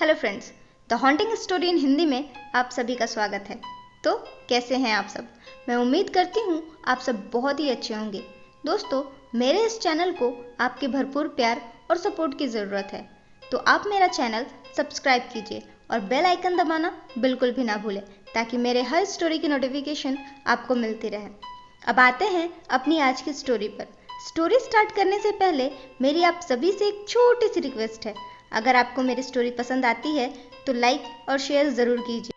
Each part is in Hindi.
Hello friends, the haunting story in Hindi में आप सभी का स्वागत है। तो कैसे हैं आप सब? मैं उम्मीद करती हूँ आप सब बहुत ही अच्छे होंगे। दोस्तों, मेरे इस चैनल को आपके भरपूर प्यार और सपोर्ट की ज़रूरत है, तो आप मेरा चैनल सब्सक्राइब कीजिए और बेल आइकन दबाना बिल्कुल भी ना भूलें, ताकि मेरे हर स्टोरी की नोटिफिकेशन आपको मिलती रहे। अब आते हैं अपनी आज की स्टोरी पर। स्टोरी स्टार्ट करने से पहले मेरी आप सभी से एक छोटी सी रिक्वेस्ट है। अगर आपको मेरी स्टोरी पसंद आती है तो लाइक और शेयर ज़रूर कीजिए।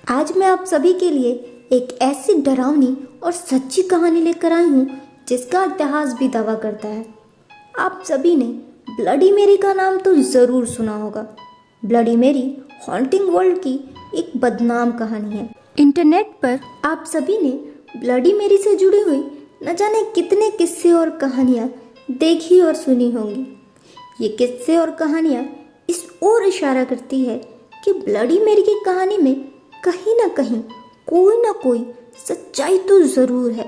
आज मैं आप सभी के लिए एक ऐसी डरावनी और सच्ची कहानी लेकर आई हूँ जिसका इतिहास भी दावा करता है। आप सभी ने ब्लडी मेरी का नाम तो ज़रूर सुना होगा। ब्लडी मेरी हॉन्टिंग वर्ल्ड की एक बदनाम कहानी है। इंटरनेट पर आप सभी ने ब्लडी मेरी से जुड़ी हुई न जाने कितने किस्से और कहानियाँ देखी और सुनी होंगी। ये किस्से और कहानियाँ इस ओर इशारा करती है कि ब्लडी मेरी की कहानी में कहीं ना कहीं कोई ना कोई सच्चाई तो ज़रूर है,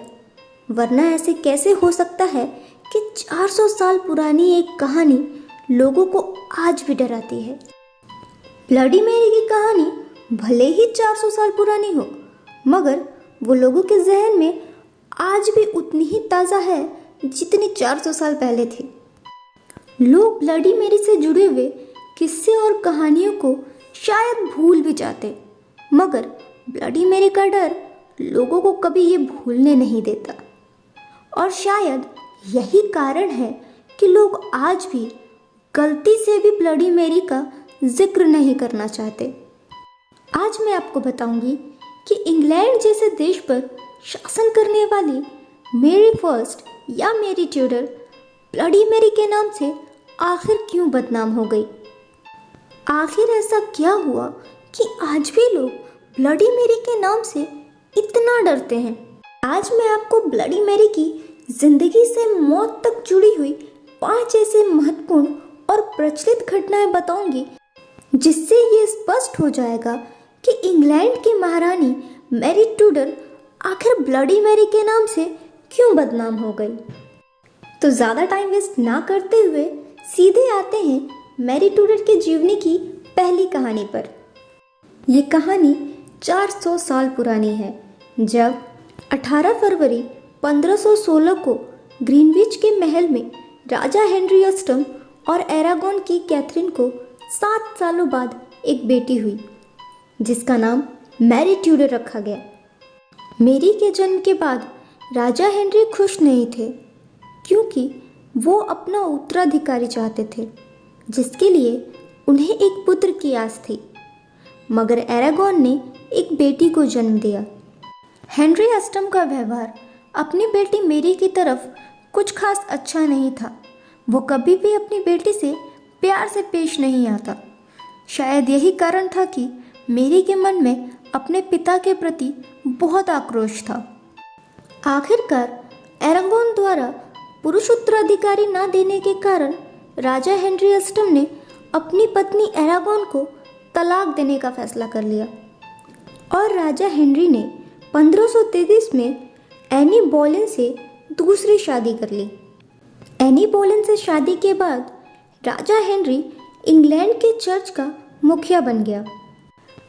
वरना ऐसे कैसे हो सकता है कि 400 साल पुरानी एक कहानी लोगों को आज भी डराती है। ब्लडी मेरी की कहानी भले ही 400 साल पुरानी हो, मगर वो लोगों के जहन में आज भी उतनी ही ताज़ा है जितनी 400 साल पहले थी। लोग ब्लडी मेरी से जुड़े हुए किस्से और कहानियों को शायद भूल भी जाते, मगर ब्लडी मेरी का डर लोगों को कभी ये भूलने नहीं देता। और शायद यही कारण है कि लोग आज भी गलती से भी ब्लडी मेरी का जिक्र नहीं करना चाहते। आज मैं आपको बताऊंगी कि इंग्लैंड जैसे देश पर शासन करने वाली मेरी फर्स्ट या मेरी ट्यूडर ब्लडी मेरी के नाम से आखिर क्यों बदनाम हो गई। आखिर ऐसा क्या हुआ कि आज भी लोग ब्लडी मेरी के नाम से इतना डरते हैं। आज मैं आपको ब्लडी मेरी की जिंदगी से मौत तक जुड़ी हुई 5 ऐसे महत्वपूर्ण और प्रचलित घटनाएं बताऊंगी, जिससे ये स्पष्ट हो जाएगा कि इंग्लैंड की महारानी मैरी ट्यूडर आखिर ब्लडी मेरी के नाम से क्यों बदनाम हो गई। तो ज़्यादा टाइम वेस्ट ना करते हुए सीधे आते हैं मैरी ट्यूडर के जीवनी की पहली कहानी पर। ये कहानी 400 साल पुरानी है, जब 18 फरवरी 1516 को ग्रीनविच के महल में राजा हेनरी अष्टम और एरागोन की कैथरीन को 7 सालों बाद एक बेटी हुई, जिसका नाम मैरी ट्यूडर रखा गया। मेरी के जन्म के बाद राजा हेनरी खुश नहीं थे, क्योंकि वो अपना उत्तराधिकारी चाहते थे, जिसके लिए उन्हें एक पुत्र की आस थी। मगर एरागोन ने एक बेटी को जन्म दिया। हेनरी अष्टम का व्यवहार अपनी बेटी मेरी की तरफ कुछ खास अच्छा नहीं था। वो कभी भी अपनी बेटी से प्यार से पेश नहीं आता। शायद यही कारण था कि मेरी के मन में अपने पिता के प्रति बहुत आक्रोश था। आखिरकार एरागोन द्वारा पुरुष उत्तराधिकारी न देने के कारण राजा हेनरी अष्टम ने अपनी पत्नी एरागोन को तलाक देने का फैसला कर लिया और राजा हेनरी ने 1533 में एनी बोलेन से दूसरी शादी कर ली। एनी बोलेन से शादी के बाद राजा हेनरी इंग्लैंड के चर्च का मुखिया बन गया।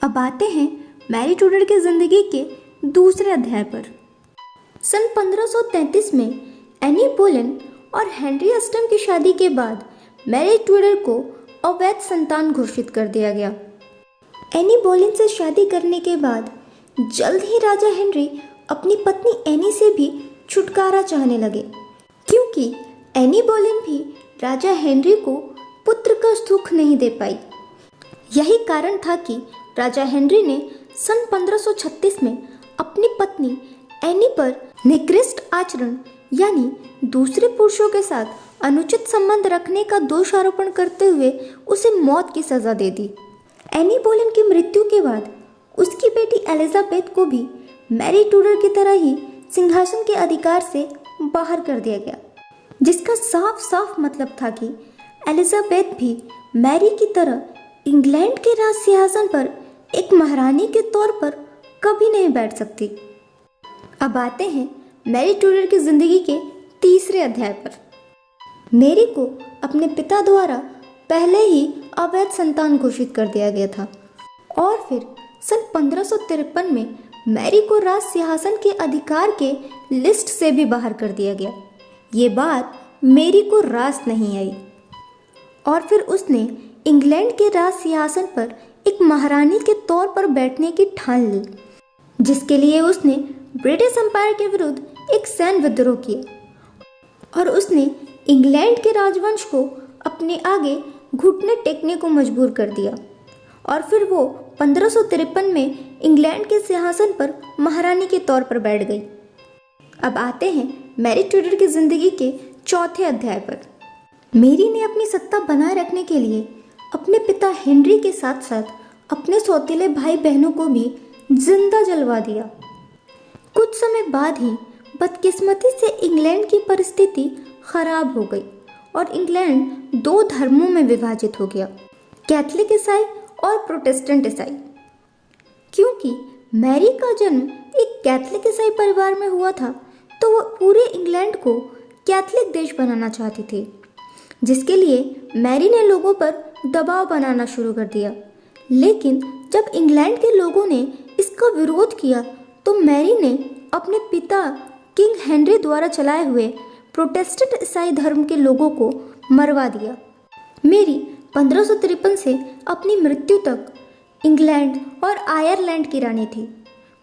अब आते हैं मैरी ट्यूडर की जिंदगी के दूसरे अध्याय पर। सन 1533 में एनी बोलेन और हेनरी अष्टम की शादी के बाद मैरी ट्यूडर को अवैध संतान घोषित कर दिया गया। एनी बोलेन से शादी करने के बाद जल्द ही राजा हेनरी अपनी पत्नी एनी से भी छुटकारा चाहने लगे, क्योंकि एनी बोलेन भी राजा हेनरी को पुत्र का सुख नहीं दे पाई। यही कारण था कि राजा हेनरी ने सन 1536 में अपनी पत्नी एनी पर निकृष्ट आचरण यानी दूसरे पुरुषों के साथ अनुचित संबंध रखने का दोष आरोपण करते हुए उसे मौत की सजा दे दी। एनी बोलेन की मृत्यु के बाद उसकी बेटी एलिजाबेथ को भी मैरी ट्यूडर की तरह ही सिंहासन के अधिकार से बाहर कर दिया गया, जिसका साफ साफ मतलब था कि एलिजाबेथ भी मैरी की तरह इंग्लैंड के राज सिंहासन पर एक महारानी के तौर पर कभी नहीं बैठ सकती। अब आते हैं मैरी ट्यूडर की जिंदगी के तीसरे अध्याय पर। मेरी को अपने पिता द्वारा पहले ही अवैध संतान घोषित कर दिया गया था। और फिर सन 1553 में मैरी को राज सिंहासन के अधिकार के लिस्ट से भी बाहर कर दिया गया। ये बात मैरी को रास नहीं आई और फिर उसने इंग्लैंड के राज सिंहासन पर एक महारानी के तौर पर बैठने की ठान ली, जिसके लिए उसने ब्रिटिश एम्पायर के विरुद्ध एक सैन्य विद्रोह किया और उसने इंग्लैंड के राजवंश को अपने आगे घुटने टेकने को मजबूर कर दिया। और फिर वो 1553 में इंग्लैंड के सिंहासन पर महारानी के तौर पर बैठ गई। अब आते हैं मैरी ट्यूडर की जिंदगी के चौथे अध्याय पर। मैरी ने अपनी सत्ता बनाए रखने के लिए अपने पिता हेनरी के साथ साथ अपने सौतेले भाई बहनों को भी जिंदा जलवा दिया। कुछ समय बाद ही बदकिस्मती से इंग्लैंड की परिस्थिति खराब हो गई और इंग्लैंड दो धर्मों में विभाजित हो गया, कैथोलिक ईसाई और प्रोटेस्टेंट ईसाई। क्योंकि मैरी का जन्म एक कैथोलिक ईसाई परिवार में हुआ था, तो वो पूरे इंग्लैंड को कैथोलिक देश बनाना चाहती थी, जिसके लिए मैरी ने लोगों पर दबाव बनाना शुरू कर दिया। लेकिन जब इंग्लैंड के लोगों ने इसका विरोध किया तो मैरी ने अपने पिता किंग हेनरी द्वारा चलाए हुए प्रोटेस्टेंट ईसाई धर्म के लोगों को मरवा दिया। मैरी 1553 से अपनी मृत्यु तक इंग्लैंड और आयरलैंड की रानी थी।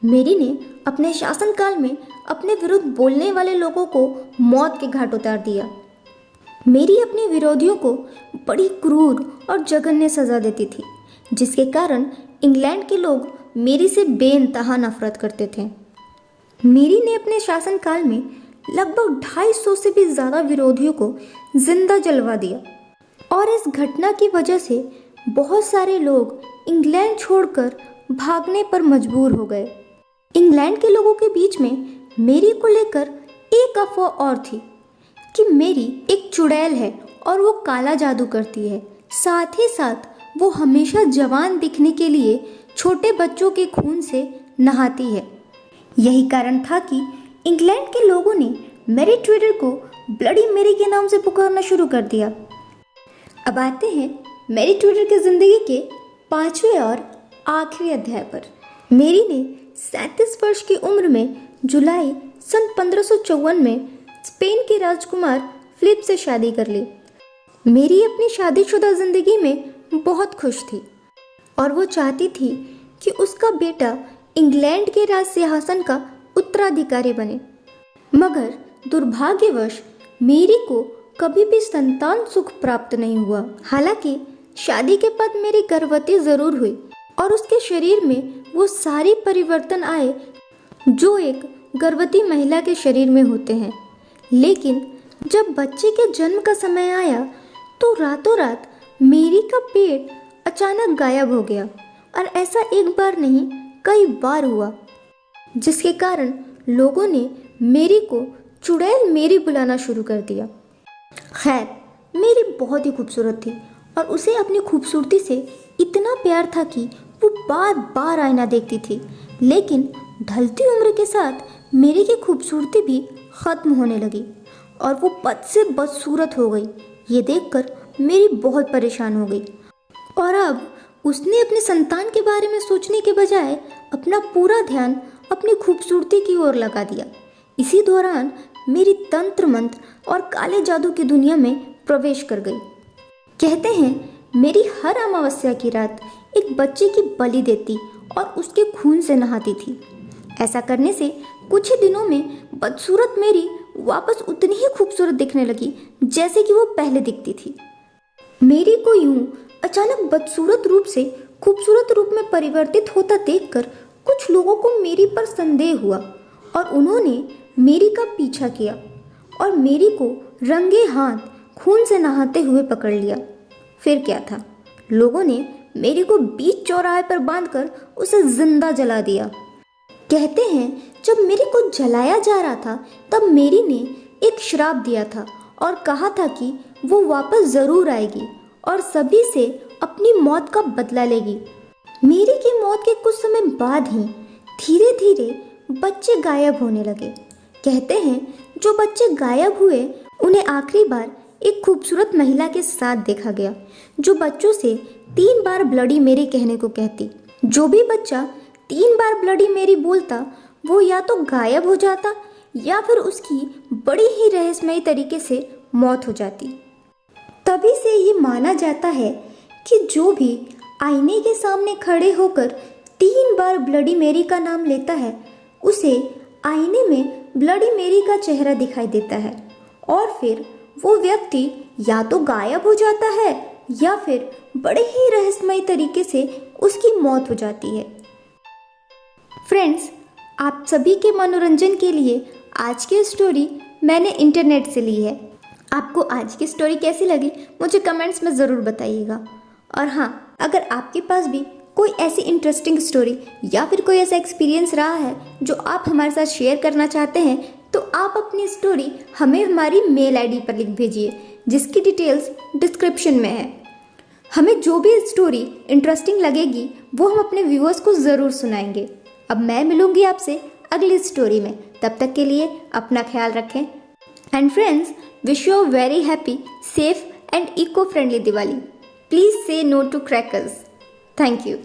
मैरी ने अपने शासनकाल में अपने विरुद्ध बोलने वाले लोगों को मौत के घाट उतार दिया। मैरी अपने विरोधियों को बड़ी क्रूर और जघन्य सजा देती थी, जिसके कारण इंग्लैंड के लोग मैरी से बेइंतहा नफरत करते थे। मैरी ने अपने शासनकाल में लगभग 250 से भी ज़्यादा विरोधियों को जिंदा जलवा दिया और इस घटना की वजह से बहुत सारे लोग इंग्लैंड छोड़कर भागने पर मजबूर हो गए। इंग्लैंड के लोगों के बीच में मैरी को लेकर एक अफवाह और थी कि मैरी एक चुड़ैल है और वो काला जादू करती है। साथ ही साथ वो हमेशा जवान दिखने के लिए छोटे बच्चों के खून से नहाती है। यही कारण था कि इंग्लैंड के लोगों ने मैरी ट्यूडर को ब्लडी मैरी के नाम से पुकारना शुरू कर दिया। अब आते हैं मैरी ट्यूडर की जिंदगी के 5वें और आखिरी अध्याय पर। मैरी ने 37 वर्ष की उम्र में जुलाई सन 1554 में स्पेन के राजकुमार फिलिप से शादी कर ली। मैरी अपनी शादीशुदा जिंदगी में बहुत खुश थी और वो चाहती थी कि उसका बेटा इंग्लैंड के राज सिंहासन का उत्तराधिकारी बने। मगर दुर्भाग्यवश मैरी को कभी भी संतान सुख प्राप्त नहीं हुआ। हालांकि शादी के बाद मैरी गर्भवती जरूर हुई और उसके शरीर में वो सारे परिवर्तन आए जो एक गर्भवती महिला के शरीर में होते हैं। लेकिन जब बच्चे के जन्म का समय आया तो रातों रात मैरी का पेट अचानक गायब हो गया और ऐसा एक बार नहीं कई बार हुआ, जिसके कारण लोगों ने मैरी को चुड़ैल मैरी बुलाना शुरू कर दिया। खैर, मैरी बहुत ही खूबसूरत थी और उसे अपनी खूबसूरती से इतना प्यार था कि वो बार बार आईना देखती थी। लेकिन ढलती उम्र के साथ मैरी की खूबसूरती भी ख़त्म होने लगी और वो बद से बदसूरत हो गई। ये देखकर मैरी बहुत परेशान हो गई और अब उसने अपने संतान के बारे में सोचने के बजाय अपना पूरा ध्यान अपनी खूबसूरती की ओर लगा दिया। इसी दौरान मैरी तंत्र मंत्र और काले जादू की दुनिया में प्रवेश कर गई। कहते हैं मैरी हर अमावस्या की रात एक बच्चे की बलि देती और उसके खून से नहाती थी। ऐसा करने से कुछ ही दिनों में बदसूरत मैरी वापस उतनी ही खूबसूरत दिखने लगी जैसे कि वो पहले दिखती थी। मैरी को यूं अचानक बदसूरत रूप से खूबसूरत रूप में परिवर्तित होता देखकर कुछ लोगों को मैरी पर संदेह हुआ और उन्होंने मैरी का पीछा किया और मैरी को रंगे हाथ खून से नहाते हुए पकड़ लिया। फिर क्या था, लोगों ने मैरी को बीच चौराहे पर बांधकर उसे जिंदा जला दिया। कहते हैं जब मैरी को जलाया जा रहा था तब मैरी ने एक श्राप दिया था और कहा था कि वो वापस ज़रूर आएगी और सभी से अपनी मौत का बदला लेगी। मैरी की मौत के कुछ समय बाद ही धीरे धीरे बच्चे गायब होने लगे। कहते हैं जो बच्चे गायब हुए उन्हें आखिरी बार एक खूबसूरत महिला के साथ देखा गया जो बच्चों से 3 बार ब्लडी मेरी कहने को कहती। जो भी बच्चा 3 बार ब्लडी मेरी बोलता वो या तो गायब हो जाता या फिर उसकी बड़ी ही रहस्यमयी तरीके से मौत हो जाती। तभी से ये माना जाता है कि जो भी आईने के सामने खड़े होकर 3 बार ब्लडी मेरी का नाम लेता है उसे आईने में ब्लडी मेरी का चेहरा दिखाई देता है और फिर वो व्यक्ति या तो गायब हो जाता है या फिर बड़े ही रहस्यमयी तरीके से उसकी मौत हो जाती है। फ्रेंड्स, आप सभी के मनोरंजन के लिए आज की स्टोरी मैंने इंटरनेट से ली है। आपको आज की स्टोरी कैसी लगी मुझे कमेंट्स में ज़रूर बताइएगा। और हाँ, अगर आपके पास भी कोई ऐसी इंटरेस्टिंग स्टोरी या फिर कोई ऐसा एक्सपीरियंस रहा है जो आप हमारे साथ शेयर करना चाहते हैं तो आप अपनी स्टोरी हमें हमारी मेल आईडी पर लिख भेजिए जिसकी डिटेल्स डिस्क्रिप्शन में है। हमें जो भी स्टोरी इंटरेस्टिंग लगेगी वो हम अपने व्यूअर्स को ज़रूर सुनाएंगे। अब मैं मिलूंगी आपसे अगली स्टोरी में, तब तक के लिए अपना ख्याल रखें। And friends, wish you a very happy, safe and eco friendly Diwali. Please say no to crackers. Thank you.